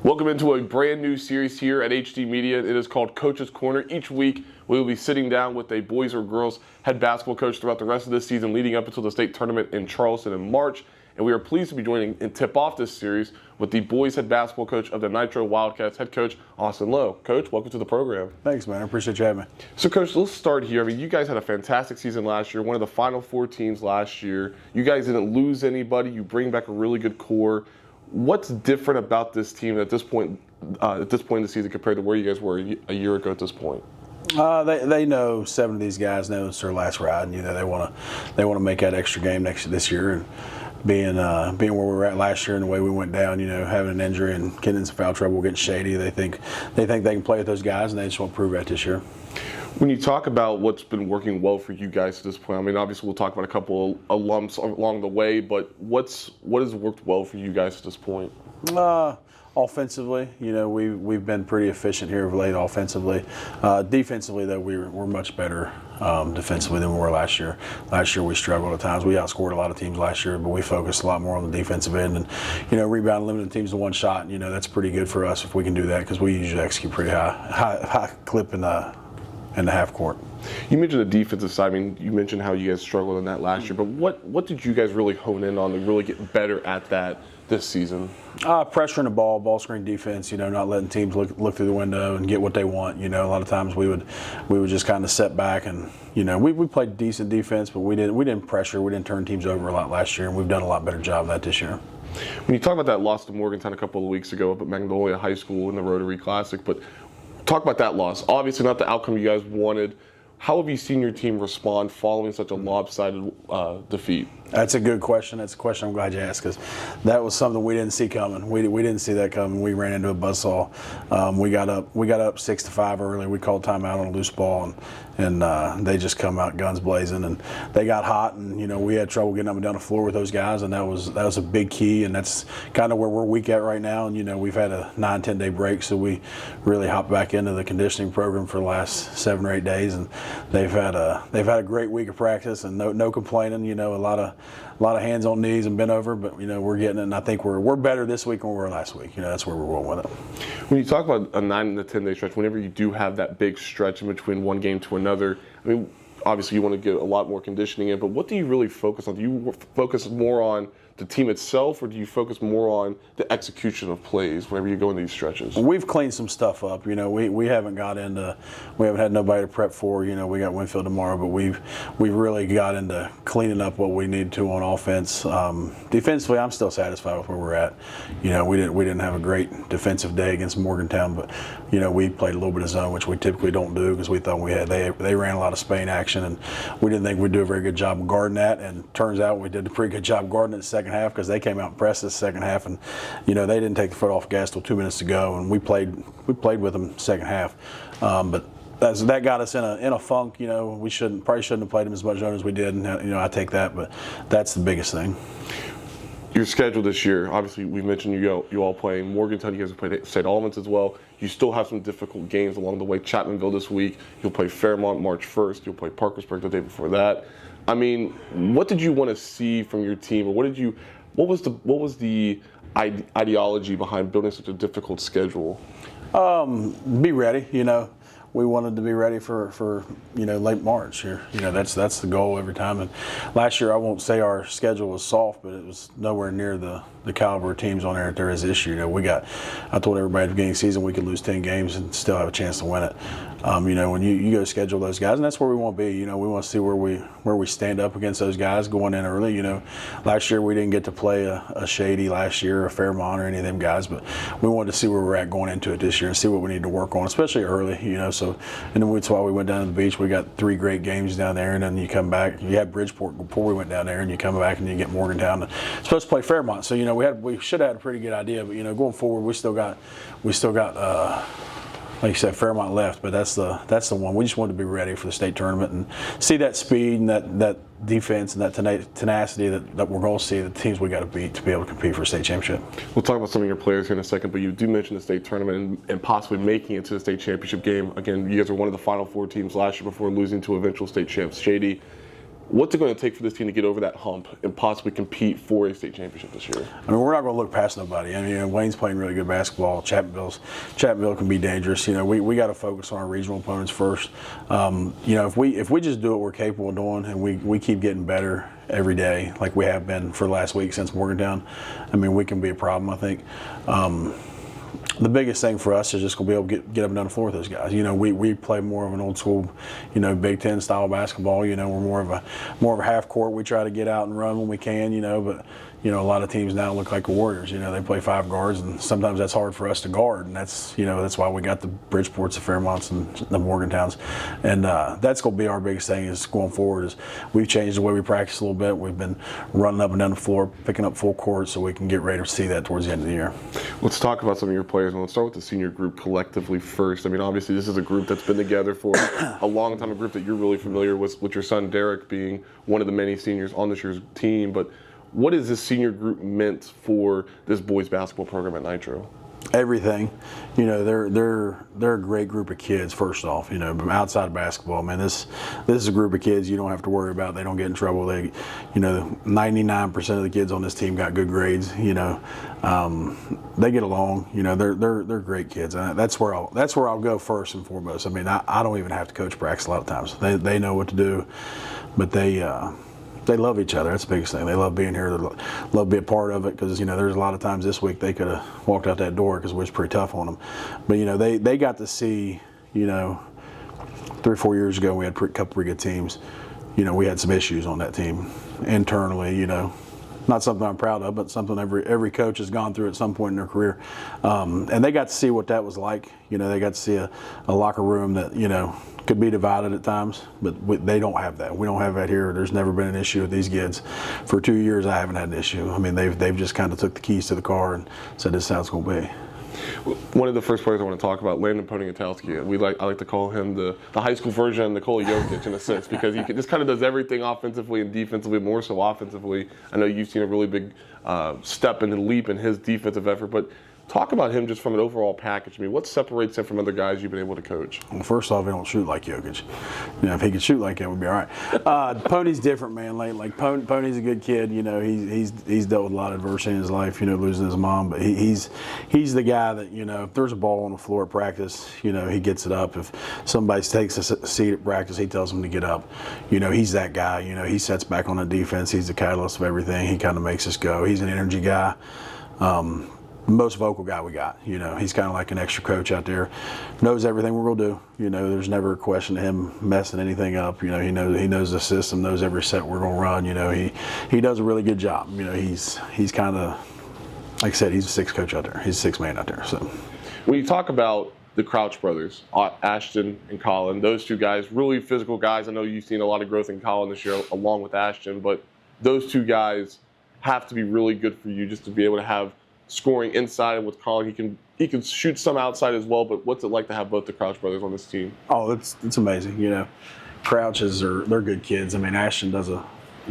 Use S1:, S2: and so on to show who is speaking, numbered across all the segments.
S1: Welcome into a brand new series here at HD Media. It is called Coach's Corner. Each week, we will be sitting down with a boys or girls head basketball coach throughout the rest of this season, leading up until the state tournament in Charleston in March. And we are pleased to be joining and tip off this series with the boys head basketball coach of the Nitro Wildcats, head coach Austin Lowe. Coach, welcome to the program.
S2: Thanks, man. I appreciate you having me.
S1: So, Coach, let's start here. I mean, you guys had a fantastic season last year, one of the Final Four teams last year. You guys didn't lose anybody. You bring back a really good core. What's different about this team at this point in the season compared to where you guys were a year ago at this point?
S2: They know 7 of these guys know it's their last ride, and they want to make that extra game this year. And being where we were at last year and the way we went down, having an injury and getting in some foul trouble, getting shady, they think they can play with those guys, and they just want to prove that this year.
S1: When you talk about what's been working well for you guys at this point, I mean, obviously we'll talk about a couple of lumps along the way, but what has worked well for you guys at this point?
S2: Offensively, we've been pretty efficient here of late offensively. Defensively, though, we're much better defensively than we were last year. Last year we struggled at times. We outscored a lot of teams last year, but we focused a lot more on the defensive end and, rebound limiting teams to one shot. That's pretty good for us if we can do that because we usually execute pretty high clip in the half court.
S1: You mentioned the defensive side. I mean, you mentioned how you guys struggled in that last year, but what did you guys really hone in on to really get better at that this season?
S2: Pressuring the ball screen defense, not letting teams look through the window and get what they want. A lot of times we would just kind of set back and, we played decent defense, but we didn't pressure, we didn't turn teams over a lot last year, and we've done a lot better job of that this year.
S1: When you talk about that loss to Morgantown a couple of weeks ago up at Magnolia High School in the Rotary Classic, but talk about that loss. Obviously not the outcome you guys wanted. How have you seen your team respond following such a lopsided defeat?
S2: That's a good question. That's a question I'm glad you asked because that was something we didn't see coming. We didn't see that coming. We ran into a buzzsaw. We got up 6-5 early. We called timeout on a loose ball, and they just come out guns blazing, and they got hot, and we had trouble getting up and down the floor with those guys, and that was a big key, and that's kind of where we're weak at right now. And we've had a 9-10 day break, so we really hopped back into the conditioning program for the last 7 or 8 days, and they've had a great week of practice and no complaining. A lot of hands on knees and bent over, but we're getting it, and I think we're better this week than we were last week. That's where we're going with it.
S1: When you talk about a 9 to 10 day stretch, whenever you do have that big stretch in between one game to another, I mean, obviously you want to get a lot more conditioning in, but what do you really focus on? Do you focus more on the team itself, or do you focus more on the execution of plays whenever you go into these stretches?
S2: We've cleaned some stuff up. We haven't had nobody to prep for. We got Winfield tomorrow, but we've really got into cleaning up what we need to on offense. Defensively, I'm still satisfied with where we're at. We didn't have a great defensive day against Morgantown, but we played a little bit of zone, which we typically don't do because we thought they ran a lot of Spain action, and we didn't think we'd do a very good job of guarding that. And turns out we did a pretty good job guarding it the second half because they came out and pressed us the second half, and they didn't take the foot off the gas till 2 minutes to go, and we played with them second half. But that got us in a funk. We probably shouldn't have played them as much zone as we did, and I take that, but that's the biggest thing.
S1: Your schedule this year, obviously we mentioned you all playing Morgantown. You guys have played St. Albans as well. You still have some difficult games along the way. Chapmanville this week. You'll play Fairmont March 1st. You'll play Parkersburg the day before that. I mean, what did you want to see from your team, or what was the ideology behind building such a difficult schedule?
S2: Be ready. We wanted to be ready for late March here. That's the goal every time. And last year, I won't say our schedule was soft, but it was nowhere near the caliber of teams on there that there is this year. I told everybody at the beginning of the season we could lose 10 games and still have a chance to win it. When you go schedule those guys, and that's where we want to be. We want to see where we stand up against those guys going in early. Last year we didn't get to play a Shady last year, a Fairmont, or any of them guys, but we wanted to see where we're at going into it this year and see what we need to work on, especially early. And then that's why we went down to the beach. We got 3 great games down there, and then you come back. You had Bridgeport before we went down there, and you come back and you get Morgantown. It's supposed to play Fairmont, so we should have had a pretty good idea. But going forward, we still got like you said, Fairmont left, but that's the one. We just wanted to be ready for the state tournament and see that speed and that defense and that tenacity that we're going to see the teams we got to beat to be able to compete for a state championship.
S1: We'll talk about some of your players here in a second, but you do mention the state tournament and possibly making it to the state championship game. Again, you guys are one of the Final Four teams last year before losing to eventual state champs Shady. What's it going to take for this team to get over that hump and possibly compete for a state championship this year?
S2: I mean, we're not going to look past nobody. I mean, Wayne's playing really good basketball. Chapmanville can be dangerous. We got to focus on our regional opponents first. If we just do what we're capable of doing and we keep getting better every day, like we have been for the last week since Morgantown, I mean, we can be a problem, I think. The biggest thing for us is just going to be able to get up and down the floor with those guys. We play more of an old school, Big Ten style basketball. We're more of a half court. We try to get out and run when we can, but a lot of teams now look like the Warriors. They play 5 guards, and sometimes that's hard for us to guard. And that's why we got the Bridgeports, the Fairmonts, and the Morgantowns. And that's going to be our biggest thing is going forward. Is we've changed the way we practice a little bit. We've been running up and down the floor, picking up full court, so we can get ready to see that towards the end of the year.
S1: Let's talk about some of your players, and let's start with the senior group collectively first. I mean, obviously, this is a group that's been together for a long time, a group that you're really familiar with your son Derek being one of the many seniors on this year's team. But what has this senior group meant for this boys basketball program at Nitro?
S2: Everything. They're a great group of kids, first off, outside of basketball. Man, this is a group of kids you don't have to worry about. They don't get in trouble. 99% of the kids on this team got good grades. They get along. They're great kids. And that's where I'll go first and foremost. I mean, I don't even have to coach practice a lot of times. They know what to do, but they love each other. That's the biggest thing. They love being here. They love to be a part of it because, there's a lot of times this week they could have walked out that door because we was pretty tough on them. But, they got to see, 3 or 4 years ago we had a couple pretty good teams. We had some issues on that team internally, Not something I'm proud of, but something every coach has gone through at some point in their career. And they got to see what that was like. They got to see a locker room that, could be divided at times, but they don't have that. We don't have that here. There's never been an issue with these kids. For 2 years, I haven't had an issue. I mean, they've just kind of took the keys to the car and said this is how it's going to be.
S1: One of the first players I want to talk about, Landon Poniatowski. I like to call him the high school version of Nikola Jokic in a sense because he just kind of does everything offensively and defensively, more so offensively. I know you've seen a really big step and leap in his defensive effort, but talk about him just from an overall package. I mean, what separates him from other guys you've been able to coach?
S2: Well, first off, he don't shoot like Jokic. If he could shoot like that, we'd be all right. Pony's different, man. Like Pony's a good kid. He's dealt with a lot of adversity in his life. Losing his mom, but he's the guy that if there's a ball on the floor at practice, he gets it up. If somebody takes a seat at practice, he tells them to get up. He's that guy. He sets back on the defense. He's the catalyst of everything. He kind of makes us go. He's an energy guy. Most vocal guy we got. He's kind of like an extra coach out there. Knows everything we're gonna do. There's never a question of him messing anything up. He knows the system, knows every set we're gonna run. He does a really good job. He's kind of, like I said, he's a 6 coach out there. He's a 6 man out there. So
S1: when you talk about the Crouch brothers, Ashton and Colin, those 2 guys, really physical guys. I know you've seen a lot of growth in Colin this year along with Ashton, but those 2 guys have to be really good for you just to be able to have scoring inside, and with Colin, he can shoot some outside as well. But what's it like to have both the Crouch brothers on this team?
S2: Oh, it's amazing. Crouches they're good kids. I mean, Ashton does a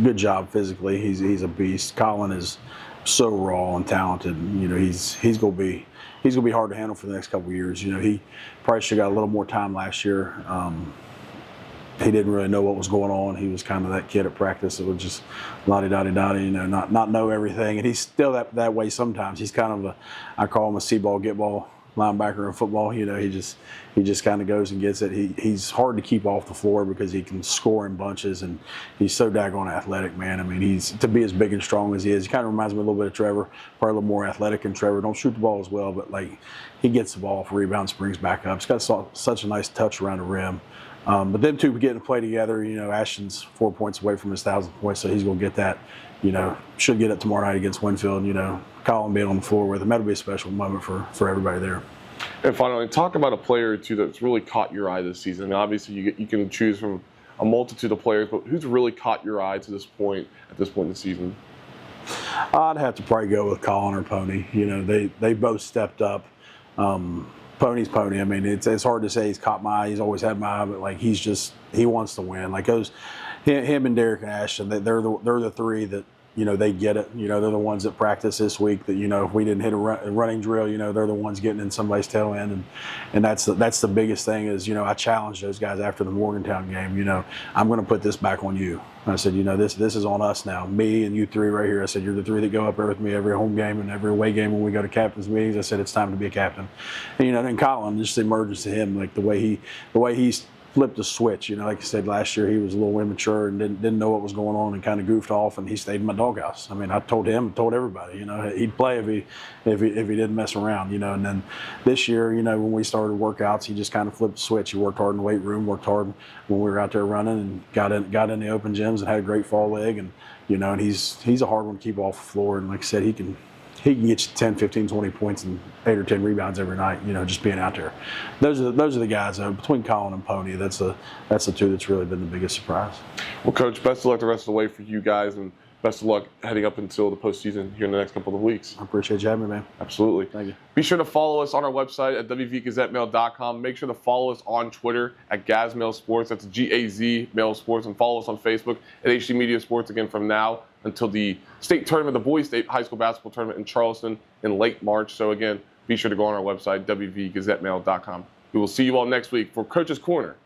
S2: good job physically. He's a beast. Colin is so raw and talented. He's gonna be hard to handle for the next couple of years. He probably should have got a little more time last year. He didn't really know what was going on. He was kind of that kid at practice that would just la-di-da-di-da-di, not know everything. And he's still that way sometimes. He's kind of I call him a see-ball, get-ball linebacker in football. He just kind of goes and gets it. He's hard to keep off the floor because he can score in bunches, and he's so daggone athletic, man. I mean, to be as big and strong as he is, he kind of reminds me a little bit of Trevor, probably a little more athletic than Trevor. Don't shoot the ball as well, but he gets the ball for rebound, springs back up. He's got such a nice touch around the rim. But them 2 getting to play together, Ashton's 4 points away from his 1,000th point, so he's going to get that. Should get it tomorrow night against Winfield. Colin being on the floor with him, that'll be a special moment for everybody there.
S1: And finally, talk about a player or 2 that's really caught your eye this season. And obviously, you can choose from a multitude of players, but who's really caught your eye at this point in the season?
S2: I'd have to probably go with Colin or Pony. They both stepped up. Pony's Pony. I mean, it's hard to say he's caught my eye. He's always had my eye, but he wants to win. Him and Derek and Ashton, they're the 3 that they get it. They're the ones that practice this week. That if we didn't hit a running drill, they're the ones getting in somebody's tail end, and that's the biggest thing is I challenged those guys after the Morgantown game. I'm going to put this back on you. I said, this is on us now. Me and you three right here. I said, you're the three that go up there with me every home game and every away game when we go to captain's meetings. I said, it's time to be a captain. And then Colin, just the emergence to him, like the way he's flipped the switch. Like I said, last year he was a little immature and didn't know what was going on and kind of goofed off, and he stayed in my doghouse. I mean, I told him, told everybody, he'd play if he didn't mess around, And then this year, when we started workouts, he just kind of flipped the switch. He worked hard in the weight room, worked hard when we were out there running, and got in the open gyms and had a great fall leg, and and he's a hard one to keep off the floor. And like I said, he can get you 10, 15, 20 points and 8 or 10 rebounds every night, just being out there. Those are the guys, between Colin and Pony, that's the two that's really been the biggest surprise.
S1: Well, Coach, best of luck the rest of the way for you guys, and best of luck heading up until the postseason here in the next couple of weeks.
S2: I appreciate you having me, man.
S1: Absolutely.
S2: Thank you.
S1: Be sure to follow us on our website at wvgazettemail.com. Make sure to follow us on Twitter at Gazmail Sports. That's G-A-Z Mail Sports. And follow us on Facebook at HD Media Sports again from now until the state tournament, the boys state high school basketball tournament in Charleston in late March. So again, be sure to go on our website, wvgazettemail.com. We will see you all next week for Coach's Corner